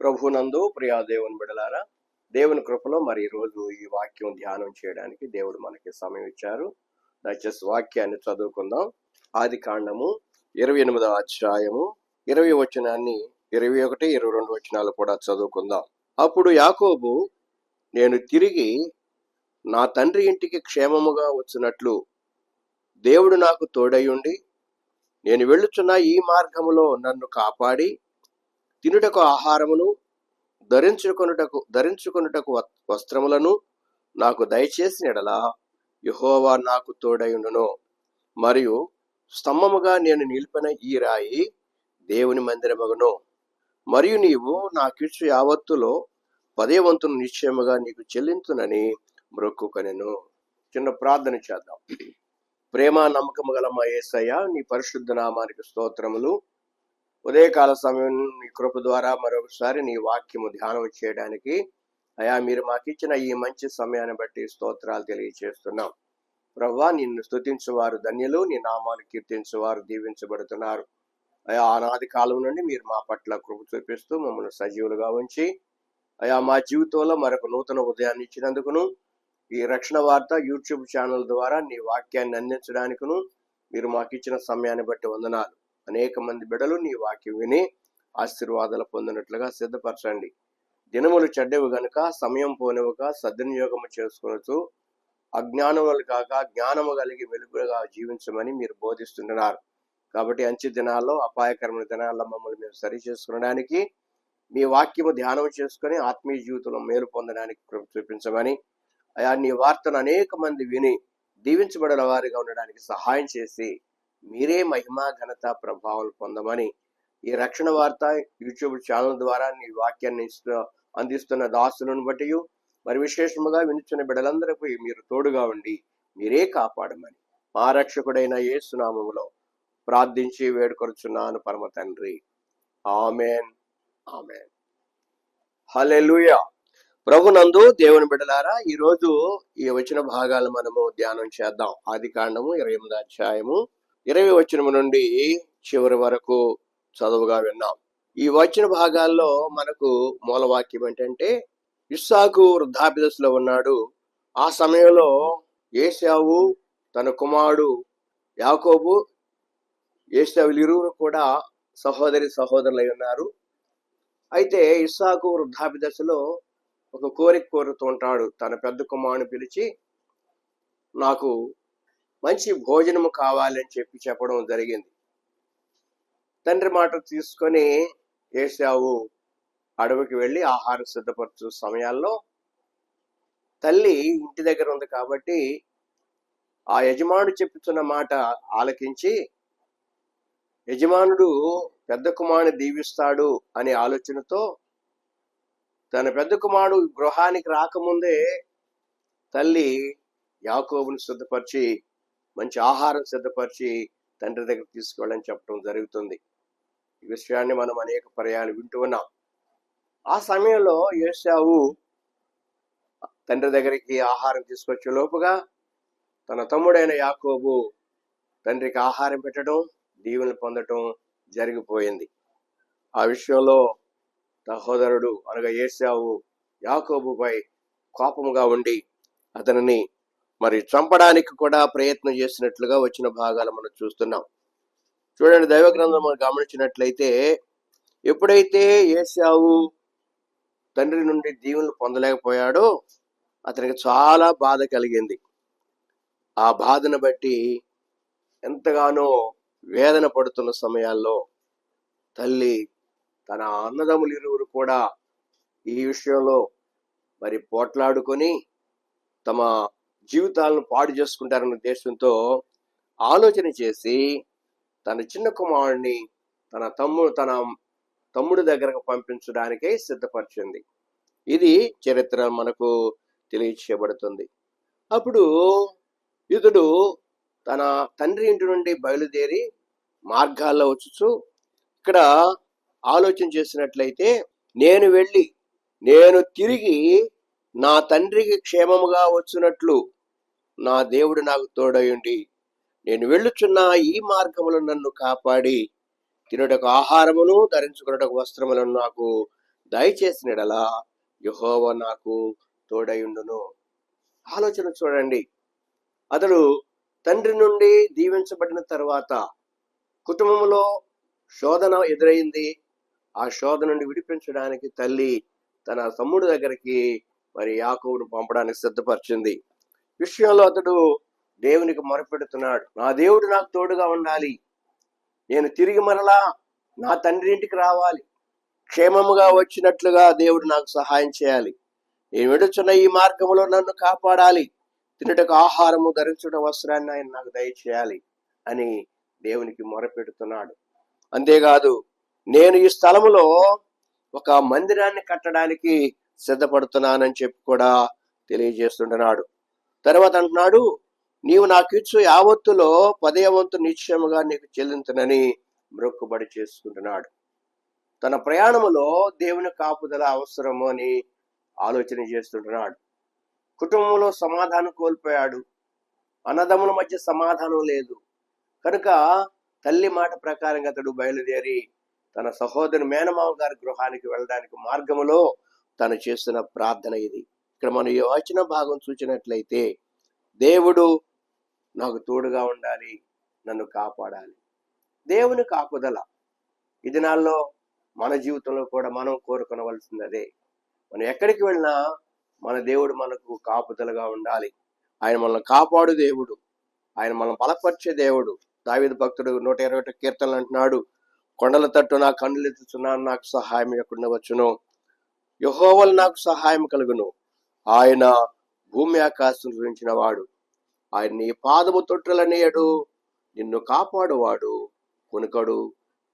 ప్రభునందు ప్రియా దేవుని బిడలారా, దేవుని కృపలో మరి ఈరోజు ఈ వాక్యం ధ్యానం చేయడానికి దేవుడు మనకి సమయం ఇచ్చారు. దయచేసి వాక్యాన్ని చదువుకుందాం. ఆది కాండము 28వ అధ్యాయము 20 వచనాన్ని 21, 22 వచనాలు కూడా చదువుకుందాం. అప్పుడు యాకోబు, నేను తిరిగి నా తండ్రి ఇంటికి క్షేమముగా వచ్చినట్లు దేవుడు నాకు తోడయుండి నేను వెళ్ళుచున్న ఈ మార్గములో నన్ను కాపాడి తినుటకు ఆహారమును ధరించుకొనుటకు వస్త్రములను నాకు దయచేసిన యెడల యెహోవా నాకు తోడయుండును. మరియు స్తంభముగా నేను నిలిపిన ఈ రాయి దేవుని మందిరమగును. మరియు నీవు నాకిచ్చు యావత్తులో 10వ వంతును నిశ్చయముగా నీకు చెల్లించునని మ్రొక్కుకొనెను. చిన్న ప్రార్థన చేద్దాం. ప్రేమ నమ్మకము గల మా యేసయ్య, నీ పరిశుద్ధ నామానికి స్తోత్రములు. ఉదయకాల సమయం నీ కృప ద్వారా మరొకసారి నీ వాక్యము ధ్యానం చేయడానికి అయా మీరు మాకు ఇచ్చిన ఈ మంచి సమయాన్ని బట్టి స్తోత్రాలు తెలియజేస్తున్నాం. ప్రభువా, నిన్ను స్తుతించువారు ధన్యులు, నీ నామాన్ని కీర్తించువారు దీవించబడుతున్నారు. అయా అనాది కాలం నుండి మీరు మా పట్ల కృప చూపిస్తూ మమ్మల్ని సజీవులుగా ఉంచి అయా మా జీవితంలో మరొక నూతన ఉదయాన్ని ఇచ్చినందుకును, ఈ రక్షణ వార్త యూట్యూబ్ ఛానల్ ద్వారా నీ వాక్యాన్ని అందించడానికును మీరు మాకు ఇచ్చిన సమయాన్ని బట్టి వందనాలు. అనేక మంది బిడ్డలు నీ వాక్యం విని ఆశీర్వాదాలు పొందినట్లుగా సిద్ధపరచండి. దినములు చెడ్డవి గనుక సమయం పోనివ్వక సద్వినియోగము చేసుకొనొచ్చు, అజ్ఞానములు కాక జ్ఞానము కలిగి వెలుగుగా జీవించమని మీరు బోధిస్తున్నారు. కాబట్టి అంచె దినాల్లో, అపాయకరమైన దినాల్లో మమ్మల్ని మేము సరి చేసుకునడానికి, మీ వాక్యము ధ్యానం చేసుకుని ఆత్మీయ జీవితంలో మేలు పొందడానికి కృప చూపించమని, అయా నీ వార్తను అనేక మంది విని దీవించబడిన వారిగా ఉండడానికి సహాయం చేసి మీరే మహిమ ఘనత ప్రభావం పొందమని, ఈ రక్షణ వార్త యూట్యూబ్ ఛానల్ ద్వారా నీ వాక్యాన్ని అందిస్తున్న దాసులను బట్టి మరి విశేషముగా వినుచున్న బిడ్డలందరికీ మీరు తోడుగా ఉండి మీరే కాపాడమని మా రక్షకుడైన యేసు నామములో ప్రార్థించి వేడుకొనుచున్నాను పరమ తండ్రి. Amen, amen. హల్లెలూయా. ప్రభునందు దేవుని బిడ్డలారా, ఈరోజు ఈ వచన భాగాలు మనము ధ్యానం చేద్దాం. ఆది కాండము 28వ అధ్యాయము 20 వచనము నుండి చివరి వరకు చదువుగా విన్నాం. ఈ వచన భాగాల్లో మనకు మూలవాక్యం ఏంటంటే, ఇస్సాకు వృద్ధాప్య దశలో ఉన్నాడు. ఆ సమయంలో ఏశావు తన కుమారుడు యాకోబు, ఏశావులు ఇరువురు కూడా సహోదరులై ఉన్నారు. అయితే ఇస్సాకు వృద్ధాప్య దశలో ఒక కోరిక కోరుతూ ఉంటాడు. తన పెద్ద కుమారుని పిలిచి నాకు మంచి భోజనము కావాలని చెప్పడం జరిగింది. తండ్రి మాట తీసుకొని ఏశావు అడవికి వెళ్ళి ఆహారం సిద్ధపరచు సమయాల్లో తల్లి ఇంటి దగ్గర ఉంది కాబట్టి ఆ యజమానుడు చెప్పుతున్న మాట ఆలకించి, యజమానుడు పెద్ద కుమారుని దీవిస్తాడు అనే ఆలోచనతో తన పెద్ద కుమారుడు గృహానికి రాకముందే తల్లి యాకోబుని సిద్ధపరిచి మంచి ఆహారం సిద్ధపరిచి తండ్రి దగ్గర తీసుకెళ్ళని చెప్పడం జరుగుతుంది. ఈ విషయాన్ని మనం అనేక పర్యాలు వింటూ ఉన్నాం. ఆ సమయంలో ఏశావు తండ్రి దగ్గరికి ఆహారం తీసుకొచ్చే లోపుగా తన తమ్ముడైన యాకోబు తండ్రికి ఆహారం పెట్టడం, దీవెనలు పొందటం జరిగిపోయింది. ఆ విషయంలో సహోదరుడు అనగా ఏశావు యాకోబుపై కోపముగా ఉండి అతనిని మరి చంపడానికి కూడా ప్రయత్నం చేసినట్లుగా వచ్చిన భాగాలు మనం చూస్తున్నాం. చూడండి, దైవ గ్రంథం మనం గమనించినట్లయితే, ఎప్పుడైతే ఏశావు తండ్రి నుండి దీవెనలు పొందలేకపోయాడో అతనికి చాలా బాధ కలిగింది. ఆ బాధను బట్టి ఎంతగానో వేదన పడుతున్న సమయాల్లో తల్లి తన అన్నదమ్ములు ఇరువురు కూడా ఈ విషయంలో మరి పోట్లాడుకొని తమ జీవితాలను పాడు చేసుకుంటారన్న ఉద్దేశంతో ఆలోచన చేసి తన చిన్న కుమారుడిని తన తమ్ముడి దగ్గరకు పంపించడానికే సిద్ధపరిచింది. ఇది చరిత్ర మనకు తెలియచేయబడుతుంది. అప్పుడు ఇతడు తన తండ్రి ఇంటి నుండి బయలుదేరి మార్గాల్లో వచ్చుచు ఇక్కడ ఆలోచన చేసినట్లయితే, నేను తిరిగి నా తండ్రికి క్షేమముగా వచ్చినట్లు నా దేవుడు నాకు తోడయుండి నేను వెళ్ళుచున్న ఈ మార్గములు నన్ను కాపాడి తినుటకు ఆహారమును ధరించుకున్నటకు వస్త్రములను నాకు దయచేసిన యెడల యెహోవా నాకు తోడయుండును. ఆలోచన చూడండి. అతడు తండ్రి నుండి దీవించబడిన తర్వాత కుటుంబంలో శోధన ఎదురైంది. ఆ శోధన నుండి విడిపించడానికి తల్లి తన తమ్ముడు దగ్గరికి మరి యాకోబును పంపడానికి సిద్ధపరిచింది. విషయంలో అతడు దేవునికి మొరపెడుతున్నాడు. నా దేవుడు నాకు తోడుగా ఉండాలి, నేను తిరిగి మరలా నా తండ్రి ఇంటికి రావాలి, క్షేమముగా వచ్చినట్లుగా దేవుడు నాకు సహాయం చేయాలి, నేను వెడుచున్న ఈ మార్గంలో నన్ను కాపాడాలి, తినుటకు ఆహారము, ధరించుట వస్త్రాన్ని ఆయన నాకు దయచేయాలి అని దేవునికి మొరపెడుతున్నాడు. అంతేకాదు, నేను ఈ స్థలములో ఒక మందిరాన్ని కట్టడానికి సిద్ధపడుతున్నానని చెప్పి కూడా తెలియజేస్తుంటున్నాడు. తర్వాత అంటున్నాడు, నీవు నాకు ఇచ్చు యావత్తులో 10వ వంతు నిశ్చయముగా నీకు చెల్లించునని మొక్కుబడి చేసుకుంటున్నాడు. తన ప్రయాణములో దేవుని కాపుదల అవసరము అని ఆలోచన చేస్తుంటున్నాడు. కుటుంబంలో సమాధానం కోల్పోయాడు. అన్నదమ్ముల మధ్య సమాధానం లేదు కనుక తల్లి మాట ప్రకారంగా అతడు బయలుదేరి తన సహోదరు మేనమామ గారి గృహానికి వెళ్ళడానికి మార్గములో తను చేస్తున్న ప్రార్థన ఇది. ఇక్కడ మనం ఈ వచన భాగం చూసినట్లయితే, దేవుడు నాకు తోడుగా ఉండాలి, నన్ను కాపాడాలి. దేవుని కాపుదల ఈ దినాల్లో మన జీవితంలో కూడా మనం కోరుకొనవలసింది అదే. మనం ఎక్కడికి వెళ్ళినా మన దేవుడు మనకు కాపుదలగా ఉండాలి. ఆయన మనల్ని కాపాడు దేవుడు, ఆయన మనల్ని బలపరిచే దేవుడు. దావీదు భక్తుడు 121 కీర్తనలు అంటున్నాడు, కొండల తట్టు నా కన్నులెత్తుచున్నాను, నాకు సహాయం ఎక్కడ వచ్చును, యెహోవాలో నాకు సహాయం కలుగును. ఆయన భూమి ఆకాశం సృజించిన వాడు, ఆయన నీ పాదము తొట్టులనేయడు, నిన్ను కాపాడువాడు కునుకడు,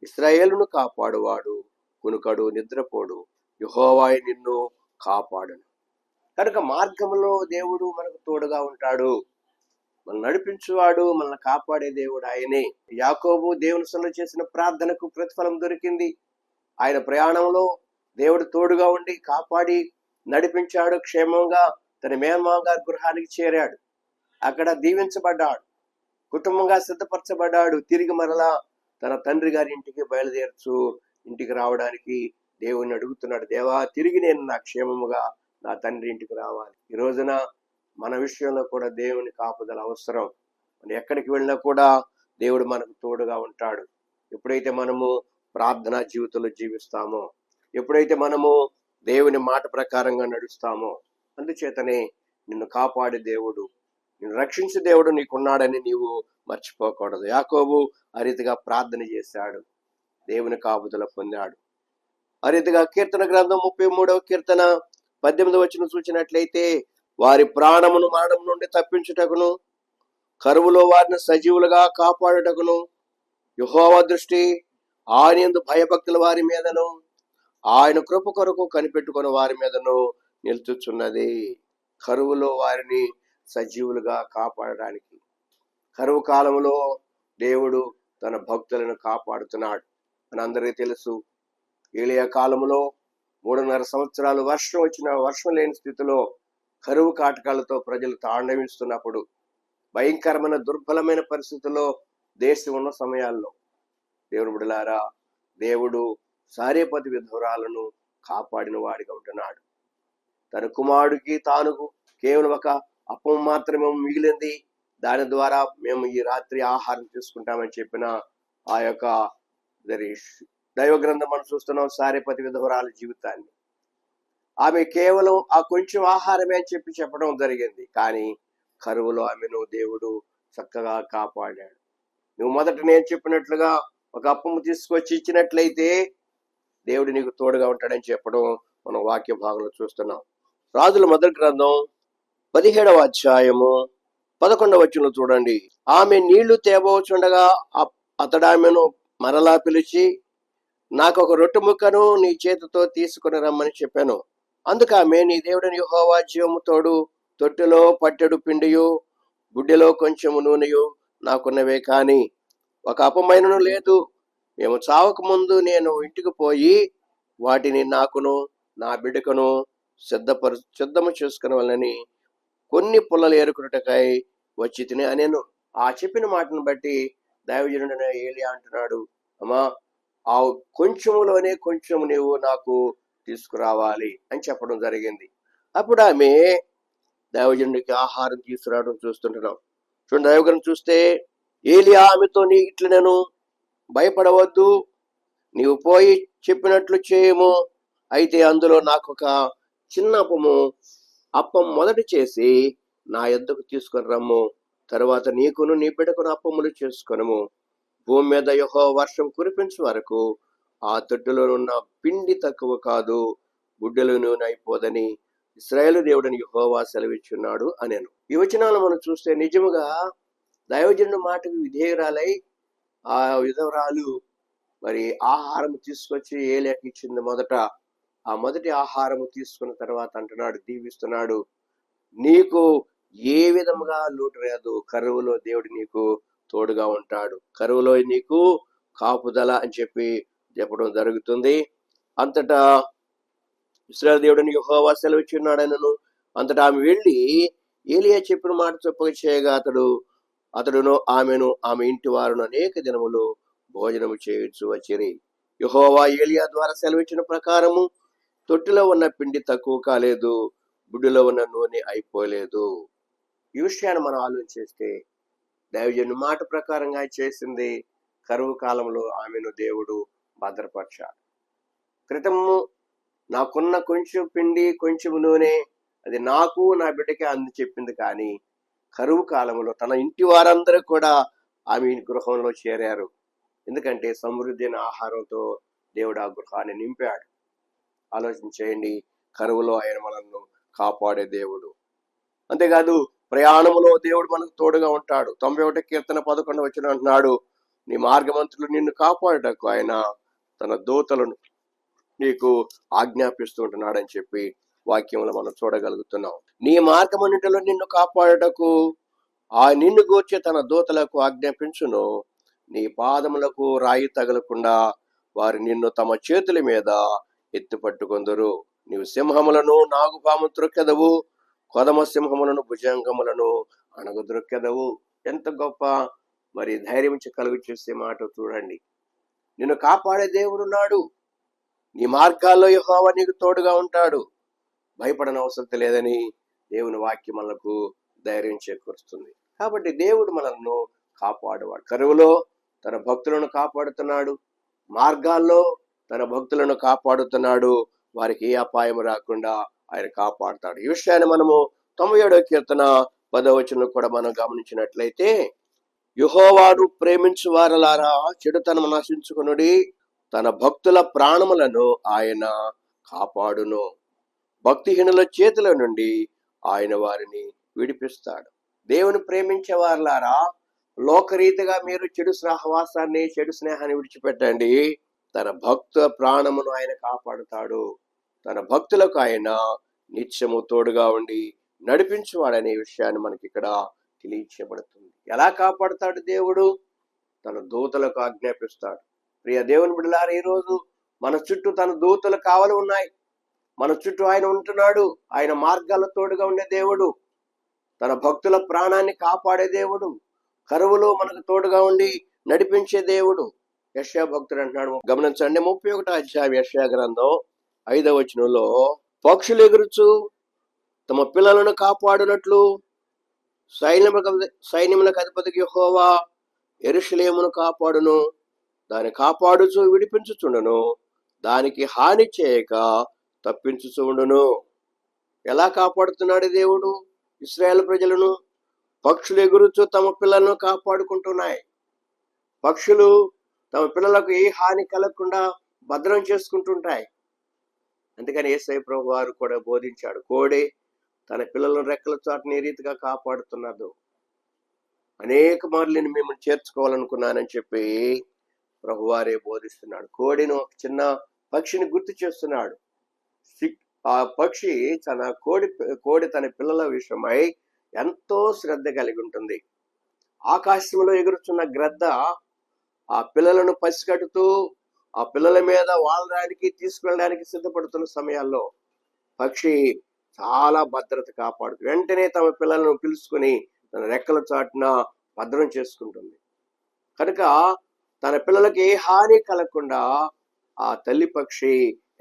ఇశ్రాయేలును కాపాడువాడు కునుకడు, నిద్రపోడు, యెహోవా నిన్ను కాపాడును. కనుక మార్గంలో దేవుడు మనకు తోడుగా ఉంటాడు, మనల్ని నడిపించువాడు, మనల్ని కాపాడే దేవుడు ఆయనే. యాకోబు దేవుని సన్నిధిలో చేసిన ప్రార్థనకు ప్రతిఫలం దొరికింది. ఆయన ప్రయాణంలో దేవుడు తోడుగా ఉండి కాపాడి నడిపించాడు. క్షేమంగా తన మేనమామ గారి గృహానికి చేరాడు. అక్కడ దీవించబడ్డాడు, కుటుంబంగా సిద్ధపరచబడ్డాడు. తిరిగి మరలా తన తండ్రి గారి ఇంటికి బయలుదేరచ్చు ఇంటికి రావడానికి దేవుని అడుగుతున్నాడు, దేవా తిరిగి నేను నా క్షేమముగా నా తండ్రి ఇంటికి రావాలి. ఈ రోజున మన విషయంలో కూడా దేవుని కాపుదల అవసరం. మనం ఎక్కడికి వెళ్ళినా కూడా దేవుడు మనకు తోడుగా ఉంటాడు. ఎప్పుడైతే మనము ప్రార్థనా జీవితంలో జీవిస్తామో, ఎప్పుడైతే మనము దేవుని మాట ప్రకారంగా నడుస్తామో, అందుచేతనే నిన్ను కాపాడే దేవుడు, నిన్ను రక్షించే దేవుడు నీకున్నాడని నీవు మర్చిపోకూడదు. యాకోబు ఆ రీతిగా ప్రార్థన చేశాడు, దేవుని కాపుదల పొందాడు. ఆ రీతిగా కీర్తన గ్రంథం 33వ కీర్తన 18వ వచనం చూసినట్లయితే, వారి ప్రాణమును మరణం నుండి తప్పించుటకును, కరువులో వారిని సజీవులుగా కాపాడుటకును యెహోవా దృష్టి ఆయన యందు భయభక్తుల వారి మీదను, ఆయన కృప కొరకు కనిపెట్టుకుని వారి మీదను నిలుచుచున్నది. కరువులో వారిని సజీవులుగా కాపాడడానికి, కరువు కాలంలో దేవుడు తన భక్తులను కాపాడుతున్నాడు. మనందరికీ తెలుసు, ఏలియా కాలంలో 3.5 సంవత్సరాలు వర్షం లేని స్థితిలో కరువు కాటకాలతో ప్రజలు తాండవిస్తున్నప్పుడు, భయంకరమైన దుర్బలమైన పరిస్థితుల్లో దేశం ఉన్న సమయాల్లో దేవుని బిడ్డలారా, దేవుడు సారేపతి విధవరాలను కాపాడిన వాడిగా ఉంటున్నాడు. తన కుమారుడికి తాను కేవలం ఒక అప్పం మాత్రమే మిగిలింది, దాని ద్వారా మేము ఈ రాత్రి ఆహారం తీసుకుంటామని చెప్పిన ఆ యొక్క దైవ గ్రంథం మనం చూస్తున్నాం. సారేపతి విధవరాల జీవితాన్ని, ఆమె కేవలం ఆ కొంచెం ఆహారమే అని చెప్పడం జరిగింది. కానీ కరువులో ఆమెను దేవుడు చక్కగా కాపాడాడు. నువ్వు మొదట నేను చెప్పినట్లుగా ఒక అప్పము తీసుకొచ్చి ఇచ్చినట్లయితే దేవుడు నీకు తోడుగా ఉంటాడని చెప్పడం మనం వాక్య భాగంలో చూస్తున్నాం. రాజుల మొదటి గ్రంథం 17వ అధ్యాయము 11వ వచనంలో చూడండి. ఆమె నీళ్లు తేబోచుండగా అతడామెను మరలా పిలిచి, నాకు ఒక రొట్టె ముక్కను నీ చేతితో తీసుకుని రమ్మని చెప్పాను. అందుకు ఆమె, నీ దేవుడని యెహోవా జీవము తోడు, తొట్టెలో పట్టెడు పిండియు బుడ్డెలో కొంచెము నూనెయు నాకున్నవే, కానీ ఒక అపమైనను లేదు. మేము చావక ముందు నేను ఇంటికి పోయి వాటిని నాకును నా బిడ్డకును సిద్ధము చేసుకుని వాళ్ళని కొన్ని పుల్లలు ఏరుకున్నటకై వచ్చి తిని అనేను. ఆ చెప్పిన మాటను బట్టి దైవజనుడైన ఏలియా అంటున్నాడు, అమ్మా, ఆ కొంచెములోనే కొంచెం నీవు నాకు తీసుకురావాలి అని చెప్పడం జరిగింది. అప్పుడు ఆమె దైవజనుడికి ఆహారం తీసుకురావడం చూస్తుంటున్నాం. చూడండి, దైవజనుడు చూస్తే ఏలియా ఆమెతో, నీ ఇట్లా నేను భయపడవద్దు, నీవు పోయి చెప్పినట్లు చేయము, అయితే అందులో నాకు ఒక చిన్న అప్పం మొదట చేసి నా యొద్దకు తీసుకొని రమ్ము, తర్వాత నీకును నీ బిడ్డకును అప్పములు చేసుకొనుము. భూమి మీద యెహోవా వర్షం కురిపించే వరకు ఆ తొట్టులో ఉన్న పిండి తక్కువ కాదు, బుడ్డెలు నూనె అయిపోదని ఇశ్రాయేలు దేవుడని యెహోవా సెలవిచ్చున్నాడు అనేను. ఈ వచనాలు మనం చూస్తే నిజముగా దైవజనుడి మాటకు విధేయురాలై ఆ విధవరాలు మరి ఆహారం తీసుకొచ్చి ఏలియాకి ఇచ్చింది. ఆ మొదటి ఆహారము తీసుకున్న తర్వాత అంటున్నాడు, దీవిస్తున్నాడు, నీకు ఏ విధముగా లోటు రాదు, కరువులో దేవుడు నీకు తోడుగా ఉంటాడు, కరువులో నీకు కాపుదల అని చెప్పడం జరుగుతుంది. అంతటా ఇశ్రాయేలు దేవుడని యెహోవా సెలవిచ్చున్నాడనను. అంతటా ఆమె వెళ్ళి ఏలియా చెప్పిన మాట చొప్పుగా చేయగా అతడును ఆమెను ఆమె ఇంటి వారును అనేక దినములు భోజనము చేయొచ్చు వచ్చిరి. యెహోవా ఏలియా ద్వారా సెలవిచ్చిన ప్రకారము తొట్టిలో ఉన్న పిండి తక్కువ కాలేదు, బుడ్డిలో ఉన్న నూనె అయిపోలేదు. ఈ విషయాన్ని మనం ఆలోచిస్తే దైవజనుని మాట ప్రకారంగా చేసింది. కరువు కాలంలో ఆమెను దేవుడు భద్రపరిచాడు. క్రితము నాకున్న కొంచెం పిండి కొంచెం నూనె అది నాకు నా బిడ్డకే అంది చెప్పింది, కానీ కరువు కాలంలో తన ఇంటి వారందరూ కూడా ఆమె గృహంలో చేరారు. ఎందుకంటే సమృద్ధి అయిన ఆహారంతో దేవుడు ఆ గృహాన్ని నింపాడు. ఆలోచన చేయండి, కరువులో ఆయన మనల్ని కాపాడే దేవుడు. అంతేకాదు ప్రయాణంలో దేవుడు మనకు తోడుగా ఉంటాడు. 91 కీర్తన 11 వచనం అంటున్నాడు, నీ మార్గమంతులు నిన్ను కాపాడుటకు ఆయన తన దూతలను నీకు ఆజ్ఞాపిస్తూ ఉంటున్నాడని చెప్పి వాక్యంలో మనం చూడగలుగుతున్నాం. నీ మార్గమన్నిటిలో నిన్ను కాపాడుటకు నిన్ను గూర్చి తన దూతలకు ఆజ్ఞాపించును, నీ పాదములకు రాయి తగలకుండా వారు నిన్ను తమ చేతుల మీద ఎత్తి పట్టుకొందురు. నీవు సింహములను నాగుపాము త్రొక్కెదవు, కొదమ సింహములను భుజంగములను అణగద్రొక్కెదవు. ఎంత గొప్ప మరి ధైర్యం కలుగు చేసే మాట చూడండి. నిన్ను కాపాడే దేవుడున్నాడు. నీ మార్గాల్లో యెహోవా నీకు తోడుగా ఉంటాడు. భయపడని అవసరం లేదని దేవుని వాక్యం మనకు ధైర్యం చేకూరుస్తుంది. కాబట్టి దేవుడు మనల్ని కాపాడువాడు. కరువులో తన భక్తులను కాపాడుతున్నాడు, మార్గాల్లో తన భక్తులను కాపాడుతున్నాడు. వారికి ఏ అపాయం రాకుండా ఆయన కాపాడుతాడు. ఈ విషయాన్ని మనము 97వ కీర్తన 10వ వచనంలో కూడా మనం గమనించినట్లయితే, యెహోవాను ప్రేమించు వారలారా చెడుతనం నశించుకొనుడి, తన భక్తుల ప్రాణములను ఆయన కాపాడును, భక్తిహీనుల చేతుల నుండి ఆయన వారిని విడిపిస్తాడు. దేవుని ప్రేమించే వారలారా, లోకరీతిగా మీరు చెడు సహవాసాన్ని చెడు స్నేహాన్ని విడిచిపెట్టండి. తన భక్తుల ప్రాణమును ఆయన కాపాడుతాడు. తన భక్తులకు ఆయన నిత్యము తోడుగా ఉండి నడిపించువాడనే విషయాన్ని మనకి ఇక్కడ తెలియచేయబడుతుంది. ఎలా కాపాడుతాడు దేవుడు? తన దూతలకు ఆజ్ఞాపిస్తాడు. ప్రియ దేవుని బిడ్డలారా, ఈరోజు మన చుట్టూ తన దూతలు కావలి ఉన్నాయి. మన చుట్టూ ఆయన ఉంటున్నాడు. ఆయన మార్గాల తోడుగా ఉండే దేవుడు, తన భక్తుల ప్రాణాన్ని కాపాడే దేవుడు, కరువులో మనకు తోడుగా ఉండి నడిపించే దేవుడు. యెషయా భక్తుడు అంటున్నాడు, గమనించండి, 31వ అధ్యాయం యెషయా గ్రంథం 5వ వచనంలో, పక్షులు ఎగురుచు తమ పిల్లలను కాపాడునట్లు సైన్యములకు అధిపతికి యెహోవా యెరూషలేమును కాపాడును, దాన్ని కాపాడుచు విడిపించుచుండును, దానికి హాని చేయక తప్పించుచుండును. ఎలా కాపాడుతున్నాడు దేవుడు ఇశ్రాయేలు ప్రజలను? పక్షులు ఎగురుచు తమ పిల్లలను కాపాడుకుంటున్నాయి. పక్షులు తమ పిల్లలకు ఏ హాని కలగకుండా భద్రం చేసుకుంటుంటాయి. అందుకని యేసయ్య ప్రభు వారు కూడా బోధించాడు, కోడి తన పిల్లలను రెక్కల చాటుని ఏ రీతిగా కాపాడుతున్నదో అనేక మార్లు నేను మిమ్మల్ని చేర్చుకోవాలనుకున్నానని చెప్పి ప్రభువారే బోధిస్తున్నాడు. కోడిని, ఒక చిన్న పక్షిని గుర్తు చేస్తున్నాడు. ఆ పక్షి కోడి తన పిల్లల విషయమై ఎంతో శ్రద్ధ కలిగి ఉంటుంది. ఆకాశంలో ఎగురుచున్న గ్రద్ద ఆ పిల్లలను పసిగట్టుతూ ఆ పిల్లల మీద వాళ్ళడానికి తీసుకెళ్ళడానికి సిద్ధపడుతున్న సమయాల్లో పక్షి చాలా భద్రత కాపాడు, వెంటనే తమ పిల్లలను పిలుచుకొని తన రెక్కల చాటున భద్రం చేసుకుంటుంది. కనుక తన పిల్లలకి ఏ హాని కలగకుండా ఆ తల్లి పక్షి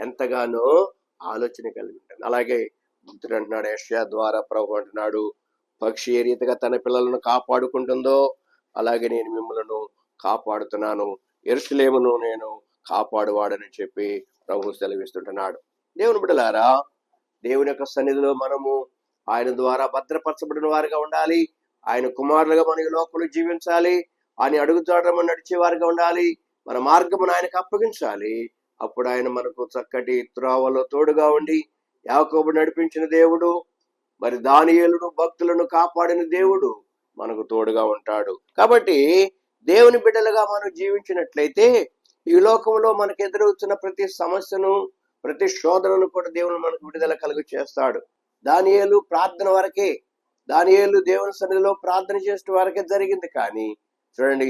ఎంతగానో ఆలోచన కలిగి ఉంటాను. అలాగే భక్తుడు అంటున్నాడు, యెషయా ద్వారా ప్రభు అంటున్నాడు, పక్షి ఏ రీతిగా తన పిల్లలను కాపాడుకుంటుందో అలాగే నేను మిమ్మల్ని కాపాడుతున్నాను, యెరూషలేమును నేను కాపాడువాడని చెప్పి ప్రభు సెలవిస్తుంటున్నాడు. దేవుని బిడ్డలారా, దేవుని యొక్క సన్నిధిలో మనము ఆయన ద్వారా భద్రపరచబడిన వారిగా ఉండాలి. ఆయన కుమారులుగా మన ఈ లోకంలో జీవించాలి. ఆయన అడుగుతాడు మనం నడిచే వారిగా ఉండాలి. మన మార్గమును ఆయనకు అప్పగించాలి. అప్పుడు ఆయన మనకు చక్కటి త్రోవలో తోడుగా ఉండి యాకోబు నడిపించిన దేవుడు, మరి దానియేలును భక్తులను కాపాడిన దేవుడు మనకు తోడుగా ఉంటాడు. కాబట్టి దేవుని బిడ్డలుగా మనం జీవించినట్లయితే ఈ లోకంలో మనకు ఎదురవుతున్న ప్రతి సమస్యను, ప్రతి శోధనను కూడా దేవుడు మనకు విడుదల కలుగు చేస్తాడు. దానియేలు ప్రార్థన వరకే, దానియేలు దేవుని సన్నిధిలో ప్రార్థన చేసే వరకే జరిగింది. కానీ చూడండి,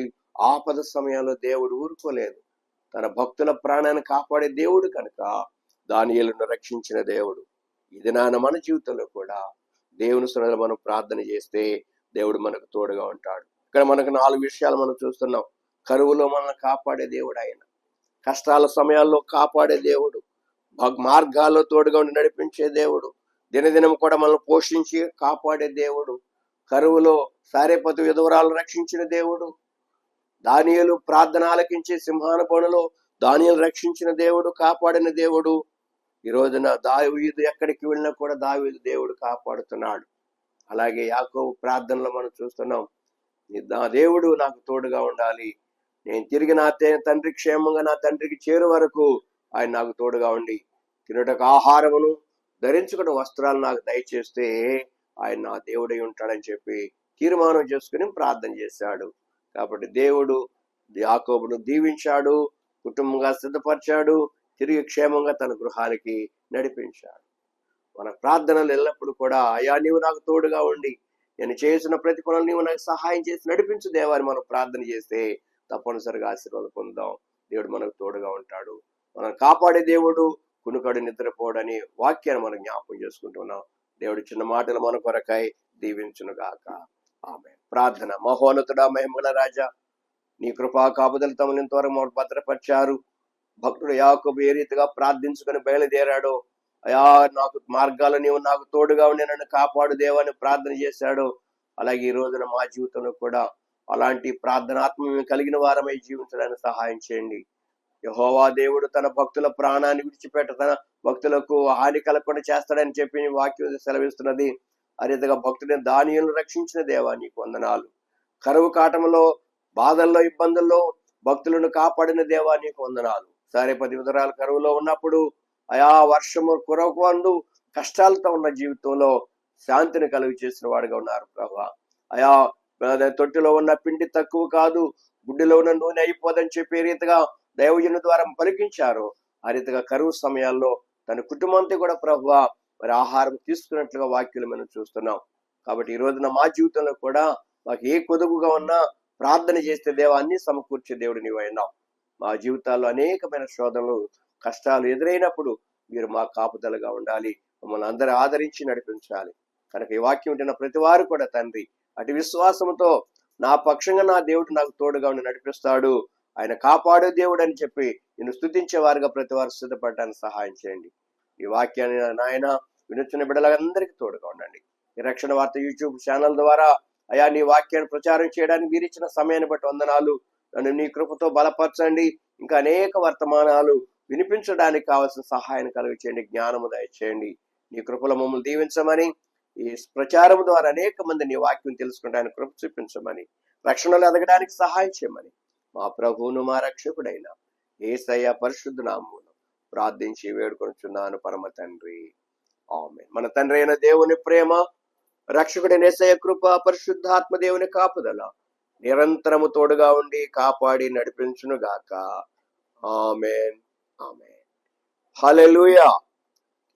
ఆపద సమయంలో దేవుడు ఊరుకోలేదు. తన భక్తుల ప్రాణాన్ని కాపాడే దేవుడు కనుక దానియేలును రక్షించిన దేవుడు. ఇది మన జీవితంలో కూడా దేవుని సన్నిధిలో మనం ప్రార్థన చేస్తే దేవుడు మనకు తోడుగా ఉంటాడు. ఇక్కడ మనకు 4 విషయాలు మనం చూస్తున్నాం. కరువులో మనల్ని కాపాడే దేవుడు ఆయన, కష్టాల సమయాల్లో కాపాడే దేవుడు, మార్గాల్లో తోడుగా ఉండి నడిపించే దేవుడు, దినదినం కూడా మనల్ని పోషించి కాపాడే దేవుడు, కరువులో సారెపతు విధవరాలు రక్షించిన దేవుడు, దానియేలు ప్రార్థన ఆలకించి సింహాన బోనులో దానియేలు రక్షించిన దేవుడు, కాపాడిన దేవుడు. ఈ రోజున దావీదు ఎక్కడికి వెళ్ళినా కూడా దావీదు దేవుడు కాపాడుతున్నాడు. అలాగే యాకోబు ప్రార్థనలో మనం చూస్తున్నాం, నా దేవుడు నాకు తోడుగా ఉండాలి, నేను తిరిగి నా తండ్రి క్షేమంగా నా తండ్రికి చేరు వరకు ఆయన నాకు తోడుగా ఉండి తినటకు ఆహారమును ధరించుకున్న వస్త్రాలు నాకు దయచేస్తే ఆయన నా దేవుడై ఉంటాడని చెప్పి తీర్మానం చేసుకుని ప్రార్థన చేశాడు. కాబట్టి దేవుడు యాకోబును దీవించాడు, కుటుంబంగా సిద్ధపరిచాడు, తిరిగి క్షేమంగా తన గృహానికి నడిపించాడు. మన ప్రార్థనలు ఎల్లప్పుడూ కూడా, అయ్యా నీవు నాకు తోడుగా ఉండి నేను చేసిన ప్రతి పనులు నీవు నాకు సహాయం చేసి నడిపించు దేవాన్ని మనం ప్రార్థన చేస్తే తప్పనిసరిగా ఆశీర్వాదం పొందాం. దేవుడు మనకు తోడుగా ఉంటాడు. మనం కాపాడే దేవుడు, కునుకడు నిద్రపోడని వాక్యాన్ని మనం జ్ఞాపకం చేసుకుంటున్నాం. దేవుడు చిన్న మాటలు మన కొరకై దీవించును గాక. ఆమేన్. ప్రార్థన. మహోన్నతుడా, మహిమగల రాజా, నీ కృపా కాపుదలు తమను ఇంతవరకు భద్రపరిచారు. భక్తుడు యాకోబు ఏ రీతిగా ప్రార్థించుకొని బయలుదేరాడో, అయా నాకు మార్గాలు నీవు నాకు తోడుగా ఉండి నన్ను కాపాడు దేవాన్ని ప్రార్థన చేశాడు. అలాగే ఈ రోజున మా జీవితంలో కూడా అలాంటి ప్రార్థనాత్మ కలిగిన వారమై జీవించడానికి సహాయం చేయండి. యెహోవా దేవుడు తన భక్తుల ప్రాణాన్ని విడిచిపెట్ట తన భక్తులకు హాని కలగకుండా చేస్తాడని చెప్పి వాక్యం సెలవిస్తున్నది. అదేవిధంగా భక్తుడిని దానియేలును రక్షించిన దేవా నీకు వందనాలు. కరువు కాటంలో, బాధల్లో, ఇబ్బందుల్లో భక్తులను కాపాడిన దేవా నీకు వందనాలు. సారెపతు విధవరాలు కరువులో ఉన్నప్పుడు, అయా వర్షము కురవకుండు కష్టాలతో ఉన్న జీవితంలో శాంతిని కలుగు చేసిన వాడుగా ఉన్నారు ప్రభా. అయా తొట్టిలో ఉన్న పిండి తక్కువ కాదు, గుడ్డిలో ఉన్న నూనె అయిపోదని చెప్పే రీతిగా దైవజన ద్వారా పలికించారు. ఆ రీతిగా కరువు సమయాల్లో తన కుటుంబంతో కూడా ప్రభువా మరి ఆహారం తీసుకున్నట్లుగా వాక్యాలు మనం చూస్తున్నాం. కాబట్టి ఈ రోజున మా జీవితంలో కూడా మాకు ఏ కొదుగుగా ఉన్నా ప్రార్థన చేస్తే దేవా అన్ని సమకూర్చే దేవుడు నీవైనావు. మా జీవితాల్లో అనేకమైన శోధనలు, కష్టాలు ఎదురైనప్పుడు మీరు మా కాపుదలగా ఉండాలి, మమ్మల్ని అందరూ ఆదరించి నడిపించాలి. కనుక ఈ వాక్యం వింటున్న ప్రతి వారు కూడా తండ్రి అటు విశ్వాసంతో నా పక్షంగా నా దేవుడు నాకు తోడుగా ఉండి నడిపిస్తాడు, ఆయన కాపాడే దేవుడు అని చెప్పి నేను స్తుతించే వారుగా ప్రతి వారు సిద్ధపడడానికి సహాయం చేయండి. ఈ వాక్యాన్ని నాయన వినుచున్న బిడ్డలందరికీ తోడుగా ఉండండి. ఈ రక్షణ వార్త యూట్యూబ్ ఛానల్ ద్వారా అయా నీ వాక్యాన్ని ప్రచారం చేయడానికి మీరు ఇచ్చిన సమయాన్ని బట్టి వందనాలు. నన్ను నీ కృపతో బలపరచండి. ఇంకా అనేక వర్తమానాలు వినిపించడానికి కావాల్సిన సహాయాన్ని కలుగు చేయండి, జ్ఞానము దయచేయండి. నీ కృపలో మమ్మల్ని దీవించమని, ఈ ప్రచారం ద్వారా అనేక మంది నీ వాక్యం తెలుసుకుంటానికి కృప చూపించమని, రక్షణలో ఎదగడానికి సహాయం చేయమని మా ప్రభువును మా రక్షకుడైన యేసయ్య పరిశుద్ధ నామమున ప్రార్థించి వేడుకొనుచున్నాను పరమ తండ్రి. ఆమేన్. మన తండ్రి అయిన దేవుని ప్రేమ, రక్షకుడైన యేసయ్య కృప, పరిశుద్ధాత్మ దేవుని కాపుదల నిరంతరము తోడుగా ఉండి కాపాడి నడిపించును గాక. ఆమేన్. ఆమేన్. హల్లెలూయా.